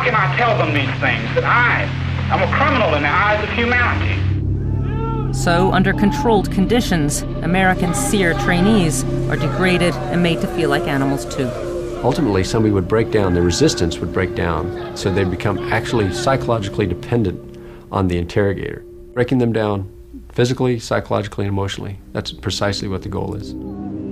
can I tell them these things, that I am a criminal in the eyes of humanity? So, under controlled conditions, American SEER trainees are degraded and made to feel like animals too. Ultimately, somebody would break down, the resistance would break down, so they become actually psychologically dependent on the interrogator. Breaking them down physically, psychologically, and emotionally. That's precisely what the goal is.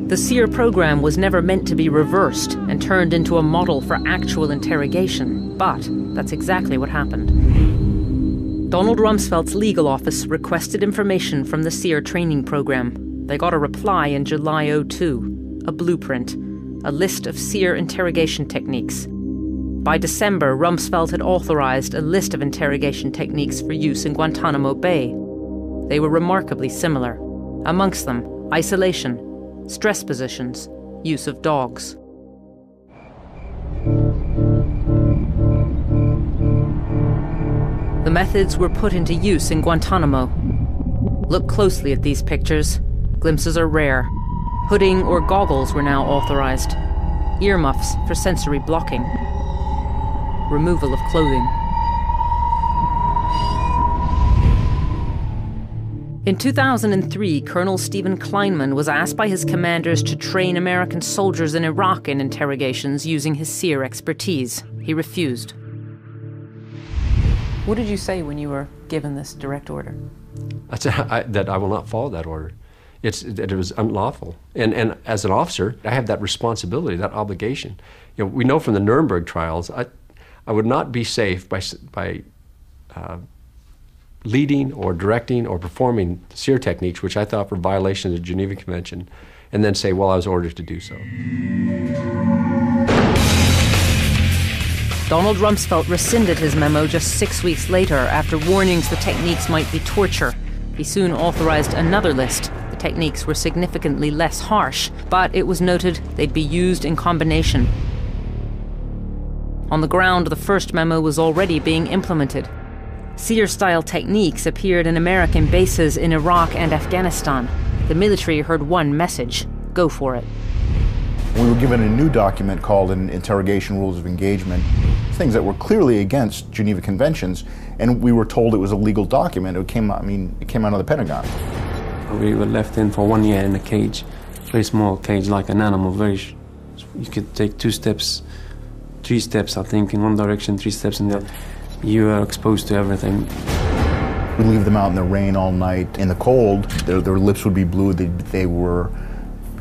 The SEER program was never meant to be reversed and turned into a model for actual interrogation, but that's exactly what happened. Donald Rumsfeld's legal office requested information from the SEER training program. They got a reply in July '02, a blueprint, a list of SEER interrogation techniques. By December, Rumsfeld had authorized a list of interrogation techniques for use in Guantanamo Bay. They were remarkably similar. Amongst them, isolation, stress positions, use of dogs. The methods were put into use in Guantanamo. Look closely at these pictures. Glimpses are rare. Hooding or goggles were now authorized. Earmuffs for sensory blocking. Removal of clothing. In 2003, Colonel Stephen Kleinman was asked by his commanders to train American soldiers in Iraq in interrogations using his SEER expertise. He refused. What did you say when you were given this direct order? I said that I will not follow that order. That it was unlawful. And as an officer, I have that responsibility, that obligation. You know, we know from the Nuremberg trials, I would not be safe by leading or directing or performing SEER techniques, which I thought were violations of the Geneva Convention, and then say, well, I was ordered to do so. Donald Rumsfeld rescinded his memo just 6 weeks later after warnings the techniques might be torture. He soon authorized another list. The techniques were significantly less harsh, but it was noted they'd be used in combination. On the ground, the first memo was already being implemented. SEER-style techniques appeared in American bases in Iraq and Afghanistan. The military heard one message: go for it. We were given a new document called an Interrogation Rules of Engagement, things that were clearly against Geneva Conventions, and we were told it was a legal document. It came out of the Pentagon. We were left in for 1 year in a cage, very small cage, like an animal. You could take 2 steps, 3 steps, I think, in one direction, 3 steps in the other. You are exposed to everything. We'd leave them out in the rain all night. In the cold, their lips would be blue. They were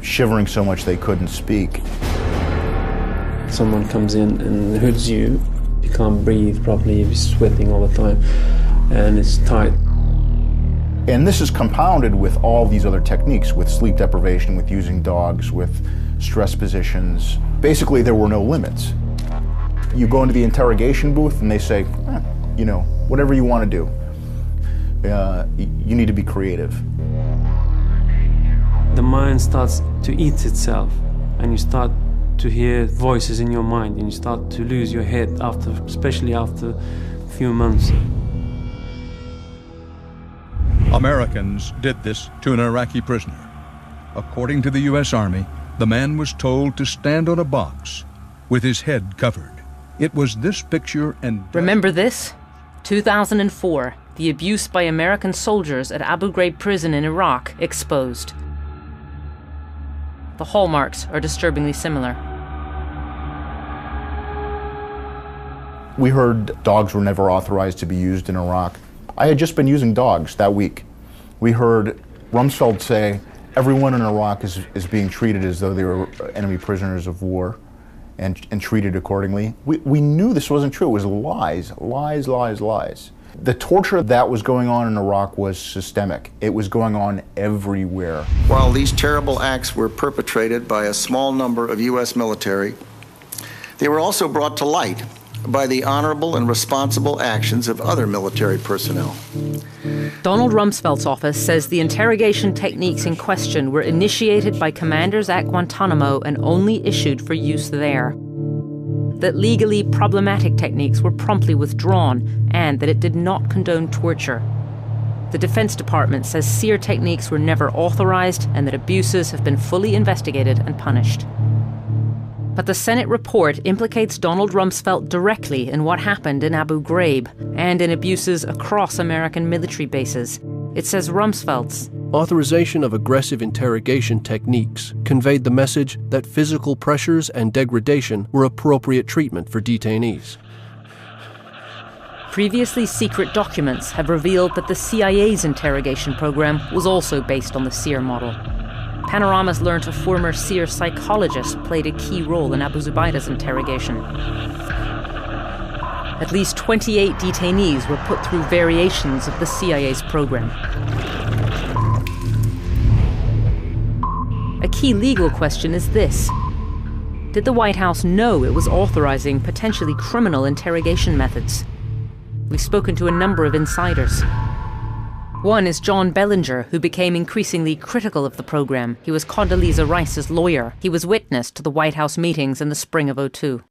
shivering so much they couldn't speak. Someone comes in and hoods you. You can't breathe properly, you're sweating all the time, and it's tight. And this is compounded with all these other techniques, with sleep deprivation, with using dogs, with stress positions. Basically, there were no limits. You go into the interrogation booth and they say, you know, whatever you want to do. You need to be creative. The mind starts to eat itself, and you start to hear voices in your mind, and you start to lose your head, especially after a few months. Americans did this to an Iraqi prisoner. According to the U.S. Army, the man was told to stand on a box with his head covered. It was this picture and... Remember this? 2004, the abuse by American soldiers at Abu Ghraib prison in Iraq exposed. The hallmarks are disturbingly similar. We heard dogs were never authorized to be used in Iraq. I had just been using dogs that week. We heard Rumsfeld say everyone in Iraq is being treated as though they were enemy prisoners of war and treated accordingly. We knew this wasn't true. It was lies, lies, lies, lies. The torture that was going on in Iraq was systemic. It was going on everywhere. While these terrible acts were perpetrated by a small number of U.S. military, they were also brought to light by the honorable and responsible actions of other military personnel. Donald Rumsfeld's office says the interrogation techniques in question were initiated by commanders at Guantanamo and only issued for use there. That legally problematic techniques were promptly withdrawn, and that it did not condone torture. The Defense Department says SEER techniques were never authorized and that abuses have been fully investigated and punished. But the Senate report implicates Donald Rumsfeld directly in what happened in Abu Ghraib and in abuses across American military bases. It says Rumsfeld's authorization of aggressive interrogation techniques conveyed the message that physical pressures and degradation were appropriate treatment for detainees. Previously secret documents have revealed that the CIA's interrogation program was also based on the SEER model. Panorama's learned a former SEER psychologist played a key role in Abu Zubaydah's interrogation. At least 28 detainees were put through variations of the CIA's program. A key legal question is this: did the White House know it was authorizing potentially criminal interrogation methods? We've spoken to a number of insiders. One is John Bellinger, who became increasingly critical of the program. He was Condoleezza Rice's lawyer. He was witness to the White House meetings in the spring of '02.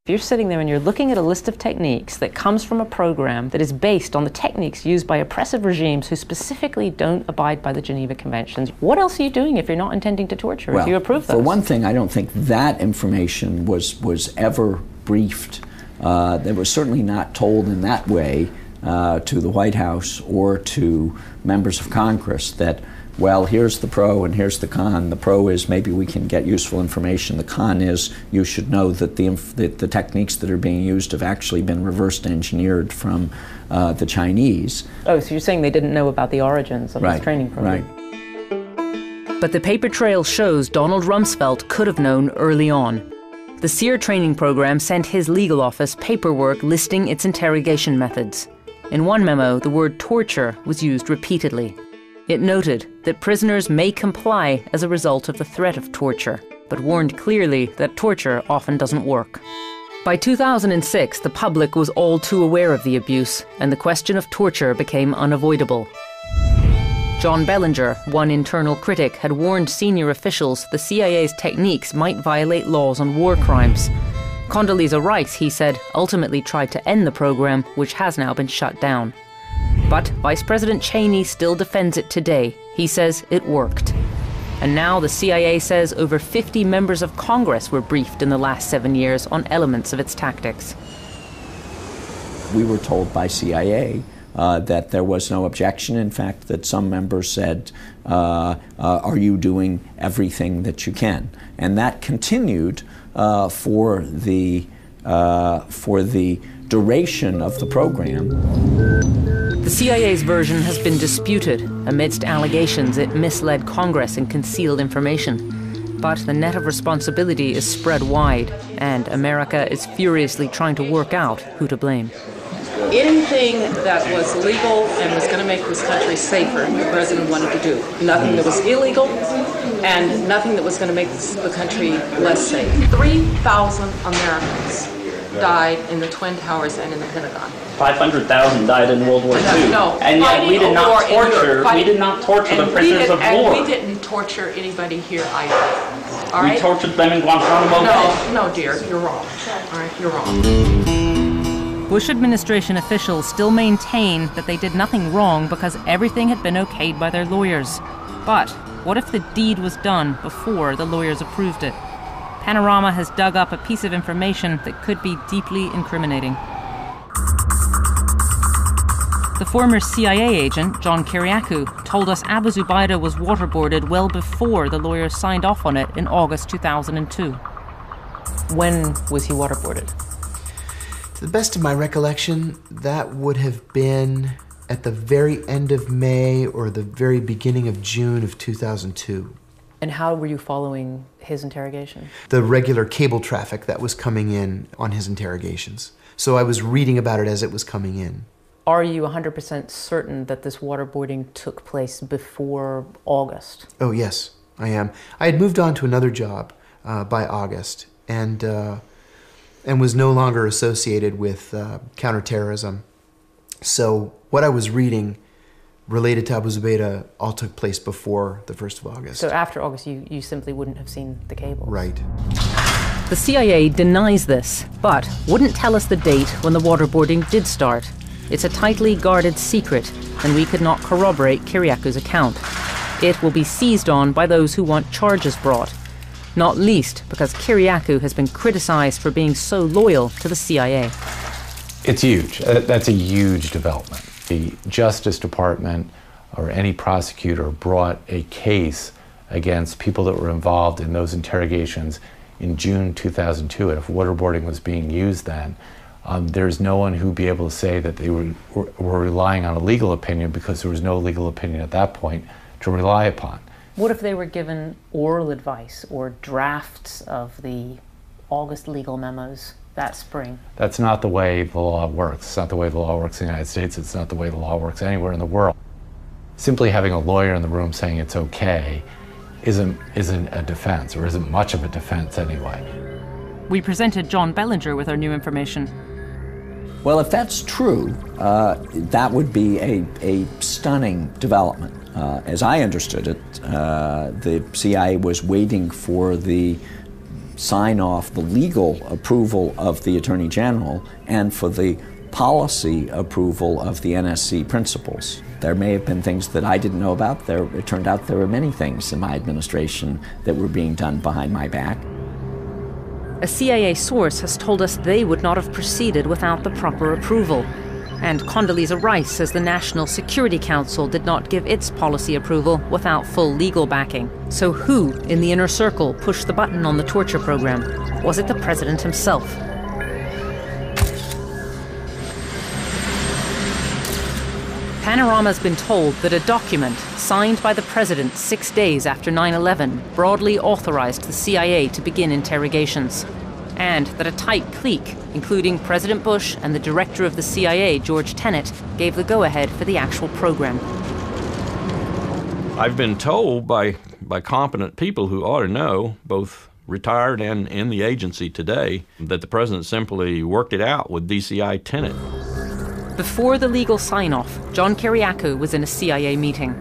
If you're sitting there and you're looking at a list of techniques that comes from a program that is based on the techniques used by oppressive regimes who specifically don't abide by the Geneva Conventions, what else are you doing if you're not intending to torture, if you approve those? For one thing, I don't think that information was ever briefed. They were certainly not told in that way to the White House or to members of Congress that, well, here's the pro and here's the con. The pro is maybe we can get useful information. The con is you should know that the techniques that are being used have actually been reversed engineered from the Chinese. Oh, so you're saying they didn't know about the origins of this training program? Right. But the paper trail shows Donald Rumsfeld could have known early on. The SEER training program sent his legal office paperwork listing its interrogation methods. In one memo, the word torture was used repeatedly. It noted that prisoners may comply as a result of the threat of torture, but warned clearly that torture often doesn't work. By 2006, the public was all too aware of the abuse, and the question of torture became unavoidable. John Bellinger, one internal critic, had warned senior officials the CIA's techniques might violate laws on war crimes. Condoleezza Rice, he said, ultimately tried to end the program, which has now been shut down. But Vice President Cheney still defends it today. He says it worked. And now the CIA says over 50 members of Congress were briefed in the last 7 years on elements of its tactics. We were told by CIA that there was no objection. In fact, that some members said, are you doing everything that you can? And that continued for the duration of the program. The CIA's version has been disputed amidst allegations it misled Congress and concealed information. But the net of responsibility is spread wide, and America is furiously trying to work out who to blame. Anything that was legal and was going to make this country safer, the president wanted to do. Nothing that was illegal and nothing that was going to make the country less safe. 3,000 Americans died in the Twin Towers and in the Pentagon. 500,000 died in World War II. No, and yet we did not torture the prisoners of war. And we didn't torture anybody here either. All right? We tortured them in Guantanamo Bay. No, dear, you're wrong. All right, you're wrong. Bush administration officials still maintain that they did nothing wrong because everything had been okayed by their lawyers. But what if the deed was done before the lawyers approved it? Panorama has dug up a piece of information that could be deeply incriminating. The former CIA agent, John Kiriakou, told us Abu Zubaydah was waterboarded well before the lawyers signed off on it in August 2002. When was he waterboarded? To the best of my recollection, that would have been at the very end of May or the very beginning of June of 2002. And how were you following his interrogation? The regular cable traffic that was coming in on his interrogations. So I was reading about it as it was coming in. Are you 100% certain that this waterboarding took place before August? Oh, yes, I am. I had moved on to another job by August and was no longer associated with counterterrorism. So what I was reading related to Abu Zubaydah all took place before the 1st of August. So after August, you simply wouldn't have seen the cables? Right. The CIA denies this, but wouldn't tell us the date when the waterboarding did start. It's a tightly guarded secret, and we could not corroborate Kiriakou's account. It will be seized on by those who want charges brought. not least because Kyriakou has been criticized for being so loyal to the CIA. It's huge. That's a huge development. The Justice Department or any prosecutor brought a case against people that were involved in those interrogations in June 2002, and if waterboarding was being used then, there's no one who'd be able to say that they were relying on a legal opinion, because there was no legal opinion at that point to rely upon. What if they were given oral advice or drafts of the August legal memos that spring? That's not the way the law works. It's not the way the law works in the United States. It's not the way the law works anywhere in the world. Simply having a lawyer in the room saying it's okay isn't a defense, or isn't much of a defense anyway. We presented John Bellinger with our new information. Well, if that's true, that would be a stunning development. As I understood it, the CIA was waiting for the sign-off, the legal approval of the Attorney General, and for the policy approval of the NSC principals. There may have been things that I didn't know about. It turned out there were many things in my administration that were being done behind my back. A CIA source has told us they would not have proceeded without the proper approval. And Condoleezza Rice says the National Security Council did not give its policy approval without full legal backing. So who in the inner circle pushed the button on the torture program? Was it the president himself? Panorama's been told that a document signed by the president 6 days after 9/11 broadly authorized the CIA to begin interrogations, and that a tight clique, including President Bush and the director of the CIA, George Tenet, gave the go-ahead for the actual program. I've been told by competent people who ought to know, both retired and in the agency today, that the president simply worked it out with DCI Tenet. Before the legal sign-off, John Kyriakou was in a CIA meeting.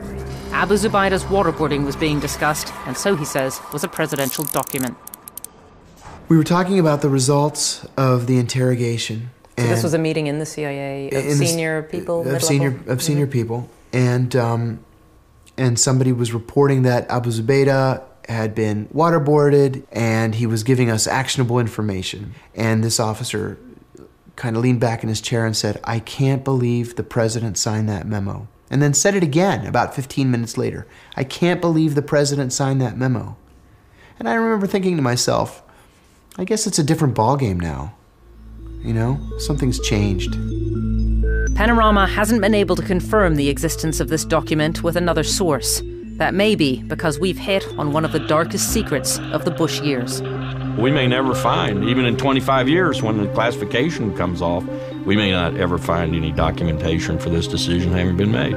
Abu Zubaydah's waterboarding was being discussed, and so he says was a presidential document. We were talking about the results of the interrogation. So this was a meeting in the CIA of senior people, senior people, and somebody was reporting that Abu Zubaydah had been waterboarded, and he was giving us actionable information. And this officer kind of leaned back in his chair and said, "I can't believe the president signed that memo." And then said it again about 15 minutes later. "I can't believe the president signed that memo." And I remember thinking to myself, I guess it's a different ballgame now. You know, something's changed. Panorama hasn't been able to confirm the existence of this document with another source. That may be because we've hit on one of the darkest secrets of the Bush years. We may never find, even in 25 years when the classification comes off, we may not ever find any documentation for this decision having been made.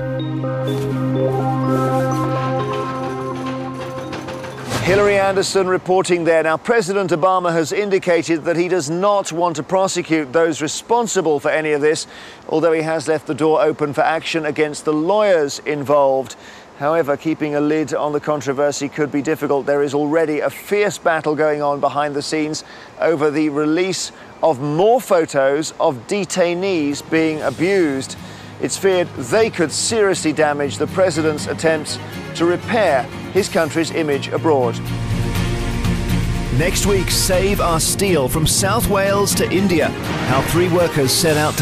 Hilary Andersson reporting there. Now, President Obama has indicated that he does not want to prosecute those responsible for any of this, although he has left the door open for action against the lawyers involved. However, keeping a lid on the controversy could be difficult. There is already a fierce battle going on behind the scenes over the release of more photos of detainees being abused. It's feared they could seriously damage the president's attempts to repair his country's image abroad. Next week, save our steel from South Wales to India. How 3 workers set out to